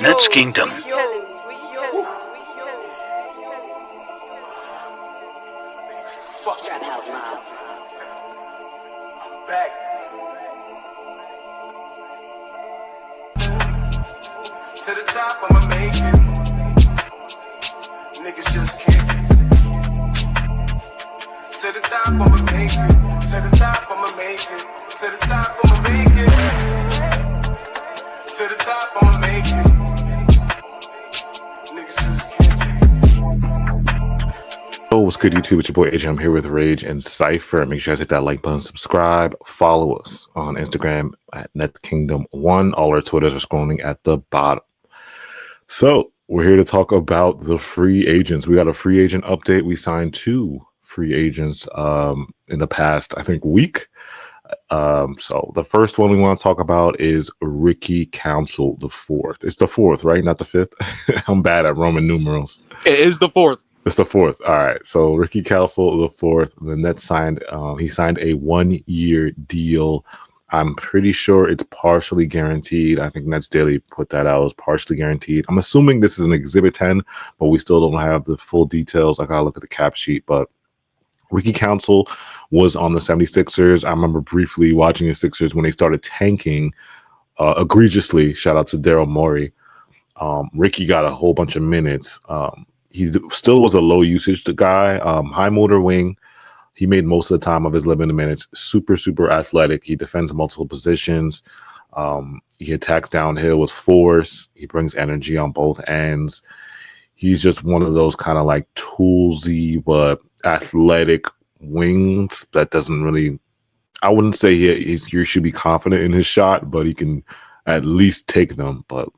Nets Kingdom. Fuck that house now. I'm back. To the top, I'ma make it. Niggas just can't take it. To the top, I'ma make it. To the top, I'ma make it. To the top, I'ma make it. To the top, I'ma make it. Niggas just can't take it. Oh, what's good, YouTube? It's your boy AJ. I'm here with Rage and Cypher. Make sure you guys hit that like button, subscribe, follow us on Instagram at NetKingdom1. All our Twitters are scrolling at the bottom. So we're here to talk about the free agents. We got a free agent update. We signed 2 free agents in the past, I think, week. So the first one we want to talk about is Ricky Council the 4th. It's the 4th, right? Not the 5th. I'm bad at Roman numerals. It is the 4th. It's the 4th. All right. So Ricky Council the 4th. The Nets signed. He signed a 1-year deal. I'm pretty sure it's partially guaranteed. I think Nets Daily put that out as partially guaranteed. I'm assuming this is an Exhibit 10, but we still don't have the full details. I gotta look at the cap sheet. But Ricky Council was on the 76ers. I remember briefly watching the Sixers when they started tanking egregiously. Shout out to Daryl Morey. Ricky got a whole bunch of minutes. He still was a low usage guy, high motor wing. He made most of the time of his limited minutes. Super, super athletic. He defends multiple positions. He attacks downhill with force. He brings energy on both ends. He's just one of those kind of like toolsy but athletic wings that doesn't really, I wouldn't say he should be confident in his shot, but he can at least take them. But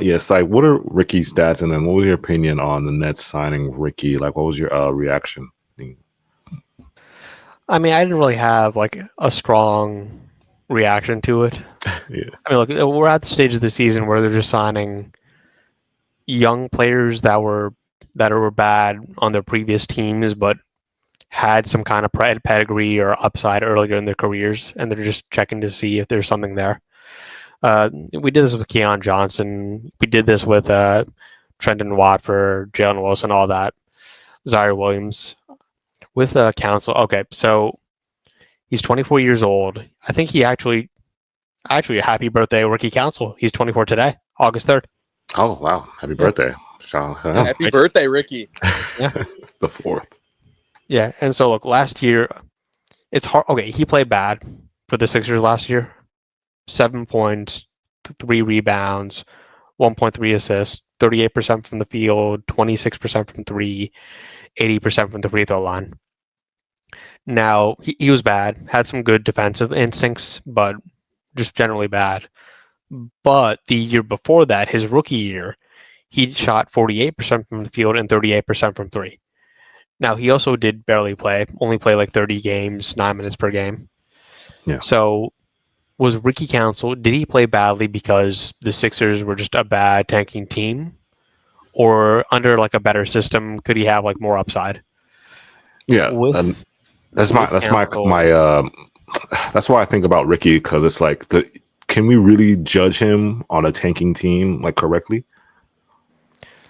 yes, like, what are Ricky's stats? And then what was your opinion on the Nets signing Ricky? Like, what was your reaction? I mean, I didn't really have like a strong reaction to it. Yeah. I mean, look, we're at the stage of the season where they're just signing young players that were bad on their previous teams, but had some kind of pedigree or upside earlier in their careers, and they're just checking to see if there's something there. We did this with Keon Johnson. We did this with Trenton Watford, Jalen Wilson, all that. Zaire Williams. With Council, okay, so he's 24 years old. I think he actually, happy birthday, Ricky Council. He's 24 today, August 3rd. Oh, wow. Happy birthday. Happy birthday, Ricky. Yeah. The 4th. Yeah, and so look, last year, it's hard. Okay, he played bad for the Sixers last year. 7 points, 3 rebounds, 1.3 assists, 38% from the field, 26% from 3, 80% from the free throw line. Now, he was bad, had some good defensive instincts, but just generally bad. But the year before that, his rookie year, he shot 48% from the field and 38% from 3. Now, he also did barely play, only play like 30 games, 9 minutes per game. Yeah. So, was Ricky Council, did he play badly because the Sixers were just a bad tanking team? Or under like a better system, could he have like more upside? Yeah, that's why I think about Ricky, because it's like, can we really judge him on a tanking team like correctly?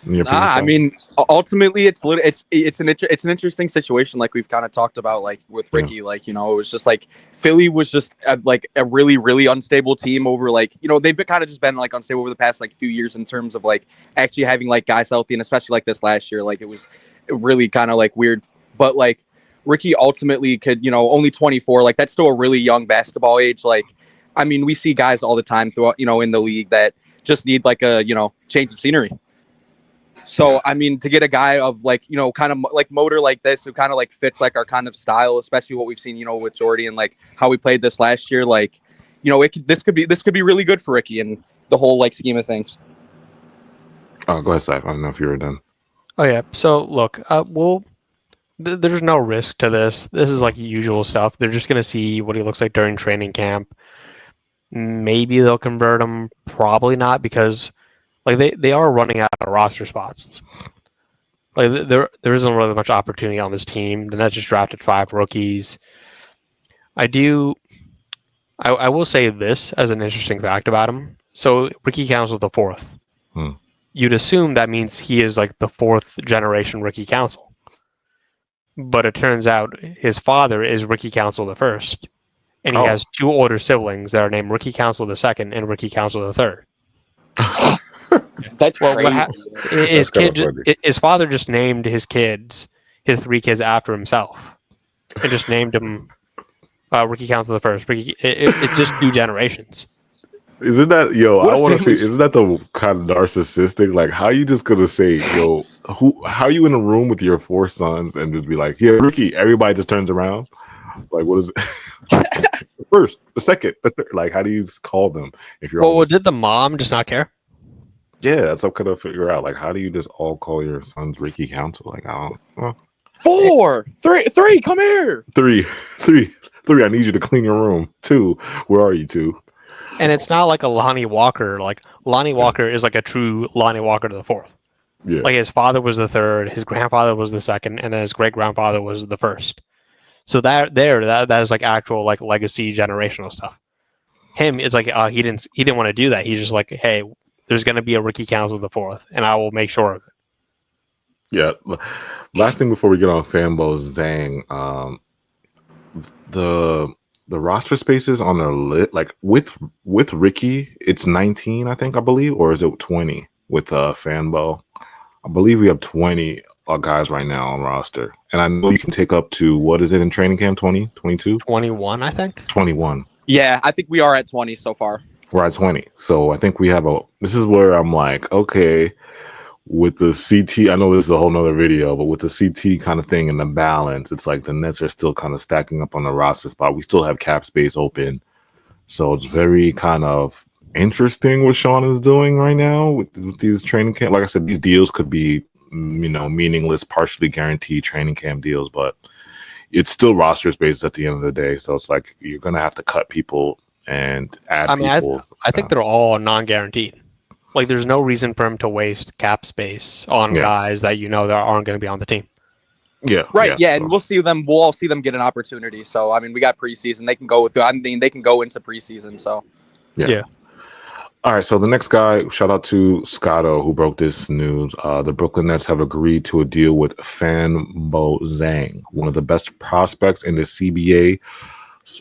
I mean, ultimately, it's an interesting situation, like we've kind of talked about, like with Ricky. Yeah. Like, you know, it was just like Philly was just like a really, really unstable team over, like, you know, they've kind of just been like unstable over the past like few years in terms of like actually having like guys healthy, and especially like this last year, like it was really kind of like weird. But like Ricky ultimately could, you know, only 24, like that's still a really young basketball age. Like, I mean, we see guys all the time throughout, you know, in the league that just need like a, you know, change of scenery. So, I mean, to get a guy of like, you know, kind of like motor like this, who kind of like fits like our kind of style, especially what we've seen, you know, with Jordy and like how we played this last year, like, you know, this could be really good for Ricky and the whole like scheme of things. Oh, go ahead, Saif. I don't know if you were done. Oh yeah. So look, there's no risk to this. This is like usual stuff. They're just gonna see what he looks like during training camp. Maybe they'll convert him. Probably not, because like they are running out of roster spots. Like there isn't really much opportunity on this team. The Nets just drafted 5 rookies. I will say this as an interesting fact about him. So Ricky Council the fourth. You'd assume that means he is like the fourth generation Ricky Council. But it turns out his father is Ricky Council the first. And he has two older siblings that are named Ricky Council the second and Ricky Council the third. That's crazy. His father just named his three kids after himself. And just named him Ricky Council the first. It's just two generations. Isn't that I want to see? Isn't that the kind of narcissistic? Like, how are you just gonna say, how are you in a room with your four sons and just be like, "Here, Ricky"? Everybody just turns around. Like, what is it? The first, the second, the third. Like, how do you call them if you're? Well, did the mom just not care? Yeah, that's what I'm gonna figure out. Like, how do you just all call your sons Ricky Council? Like, I don't. 4, 3, come here. 3. I need you to clean your room. 2, where are you? 2. And it's not like a Lonnie Walker. Like Lonnie Walker is like a true Lonnie Walker to the fourth. Yeah. Like his father was the third, his grandfather was the second, and then his great grandfather was the first. So that is like actual like legacy generational stuff. Him, it's like he didn't want to do that. He's just like, hey, there's going to be a Ricky Council the fourth, and I will make sure of it. Yeah. Last thing before we get on Fanbo Zhang, the roster spaces on the lit, like with Ricky, it's 19, I believe, or is it 20 with Fanbo? I believe we have 20 guys right now on roster, and I know you can take up to, what is it in training camp? 20, 22, 21, I think. 21. Yeah, I think we are at 20 so far. We're at 20, so I think we have this is where I'm like, okay, with the CT, I know this is a whole nother video, but with the CT kind of thing and the balance, it's like the Nets are still kind of stacking up on the roster spot. We still have cap space open. So it's very kind of interesting what Sean is doing right now with these training camp. Like I said, these deals could be, meaningless, partially guaranteed training camp deals, but it's still roster space at the end of the day. So it's like you're going to have to cut people and add people. I think they're all non-guaranteed. Like, there's no reason for him to waste cap space on guys that that aren't going to be on the team. Yeah, right. Yeah, and we'll see them. We'll all see them get an opportunity. So, I mean, we got preseason. They can go they can go into preseason. So, yeah. All right. So the next guy, shout out to Scotto, who broke this news. The Brooklyn Nets have agreed to a deal with Fanbo Zhang, one of the best prospects in the CBA.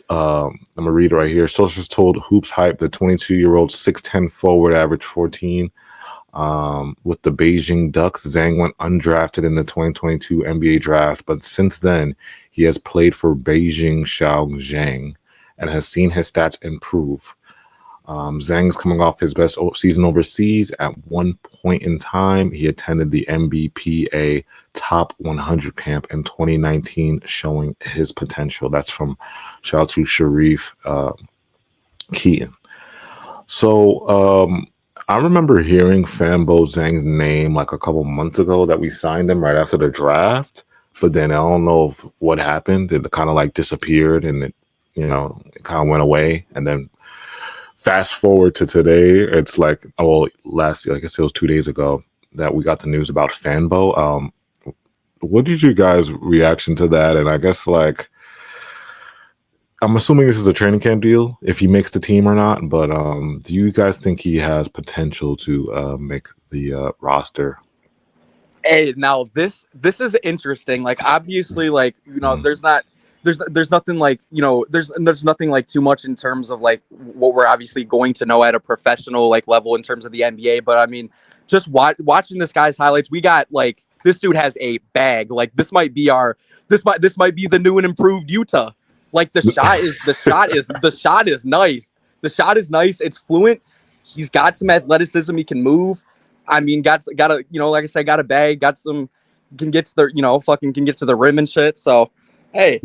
I'm gonna read it right here. Sources told Hoops Hype the 22-year-old 6'10" forward averaged 14 with the Beijing Ducks. Zhang went undrafted in the 2022 NBA draft, but since then he has played for Beijing Shaojiang and has seen his stats improve. Zhang's coming off his best season overseas. At one point in time, he attended the NBPA Top 100 camp in 2019, showing his potential. That's from shout out to Sharif Keaton. So I remember hearing Fanbo Zhang's name like a couple months ago that we signed him right after the draft, but then I don't know what happened. It kind of like disappeared, and it kind of went away, and then. Fast forward to today, it's like, last year, I guess it was 2 days ago that we got the news about Fanbo. What did you guys' reaction to that? And I guess, like, I'm assuming this is a training camp deal, if he makes the team or not. But do you guys think he has potential to make the roster? Hey, now this is interesting. Like, obviously, like, there's nothing like, there's nothing like too much in terms of like what we're obviously going to know at a professional like level in terms of the NBA. But I mean, just watching this guy's highlights, we got like, this dude has a bag. Like, this might be the new and improved Utah. Like, the shot is nice. The shot is nice. It's fluent. He's got some athleticism. He can move. I mean, got a, like I said, got a bag, got some, can get to the, can get to the rim and shit. So, hey,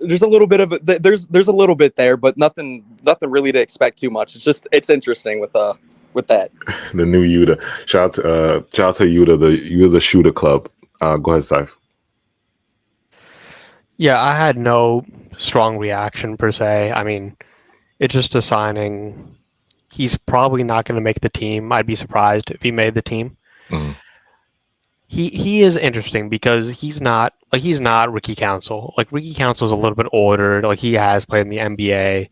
there's a little bit of it. There's a little bit there, but nothing really to expect too much. It's interesting with that. The new Utah. Shout out to Utah, the shooter club. Go ahead, Saif. Yeah, I had no strong reaction per se. I mean, it's just a signing. He's probably not going to make the team. I'd be surprised if he made the team. Mm-hmm. He is interesting because he's not Ricky Council. Like, Ricky Council is a little bit older. Like, he has played in the NBA.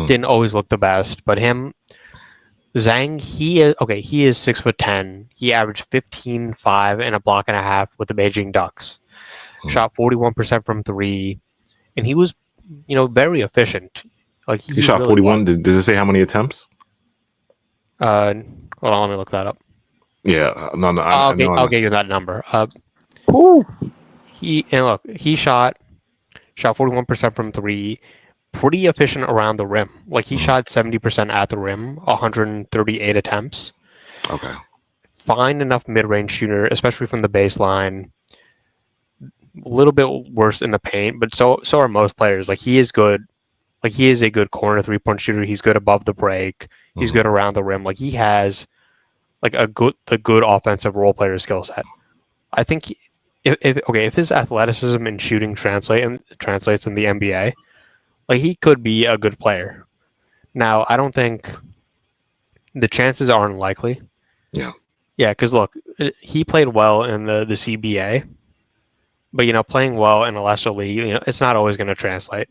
Didn't always look the best, but him, Zhang, he is 6'10". He averaged 15.5 and a block and a half with the Beijing Ducks. Shot 41% from three, and he was, very efficient. Like he shot really 41. Does it say how many attempts? Hold on, let me look that up. Yeah, no, I'll get you that number. He shot 41% from three, pretty efficient around the rim. Like he shot 70% at the rim, 138 attempts. Okay. Fine enough mid-range shooter, especially from the baseline. A little bit worse in the paint, but so are most players. Like he is good. Like he is a good corner 3-point shooter. He's good above the break. He's good around the rim. Like he has like the good offensive role player skill set. I think if his athleticism and shooting translates in the NBA, like he could be a good player. Now, I don't think the chances are unlikely. Yeah. Yeah, because look, he played well in the CBA, but playing well in a lesser league, it's not always going to translate.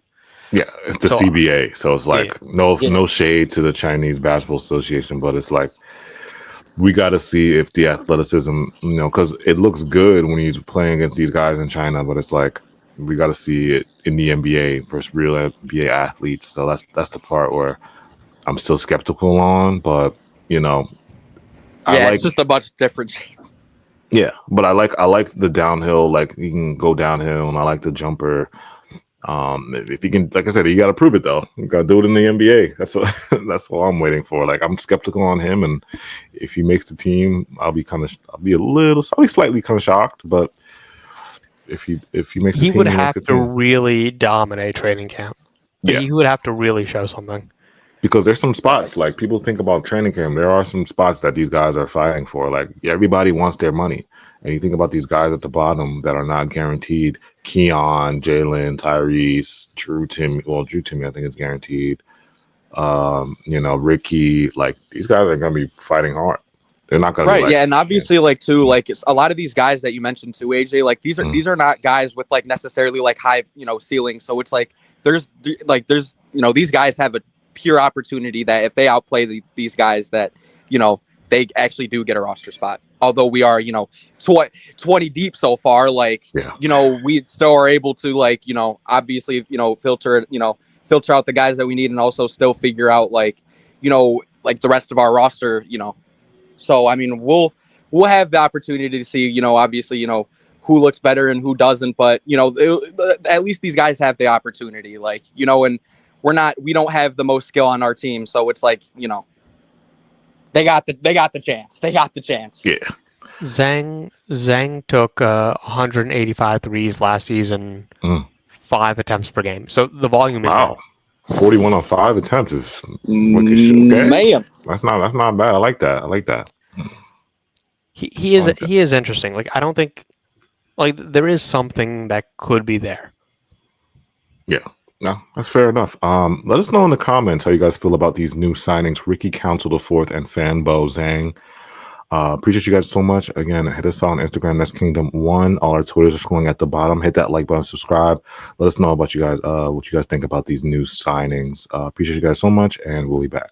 Yeah, it's the CBA, so it's like no shade to the Chinese Basketball Association, but it's like we got to see if the athleticism, because it looks good when he's playing against these guys in China, but it's like we got to see it in the NBA versus real NBA athletes. So that's the part where I'm still skeptical on, but it's just a much different. Yeah, but I like the downhill. Like you can go downhill, and I like the jumper. If you can, like I said, you got to prove it though. You got to do it in the NBA. That's what I'm waiting for. Like I'm skeptical on him, and if he makes the team, I'll be slightly kind of shocked. But if he makes the team, he would have to really dominate training camp. Yeah, he would have to really show something. Because there's some spots, like people think about training camp. There are some spots that these guys are fighting for. Like everybody wants their money. And you think about these guys at the bottom that are not guaranteed. Keon, Jalen, Tyrese, Drew Timmy, I think is guaranteed. Ricky, like these guys are going to be fighting hard. They're not going to be and obviously it's a lot of these guys that you mentioned too, AJ, like these are not guys with like necessarily like high, ceilings. So it's like there's these guys have a pure opportunity that if they outplay these guys that, they actually do get a roster spot. Although we are, 20 deep so far, like, we still are able to like, obviously, filter out the guys that we need and also still figure out like, like the rest of our roster, So, I mean, we'll have the opportunity to see, obviously, who looks better and who doesn't. But, at least these guys have the opportunity, like, and we don't have the most skill on our team. So it's like, they got the chance. They got the chance. Yeah. Zhang took 185 threes last season, 5 attempts per game. So the volume is there. 41 on 5 attempts is man. That's not bad. I like that. He is interesting. Like I don't think like there is something that could be there. Yeah. No, that's fair enough. Let us know in the comments how you guys feel about these new signings, Ricky Council IV and Fanbo Zheng. Appreciate you guys so much. Again, hit us on Instagram. That's Kingdom1. All our Twitters are scrolling at the bottom. Hit that like button, subscribe. Let us know about you guys, what you guys think about these new signings. Appreciate you guys so much, and we'll be back.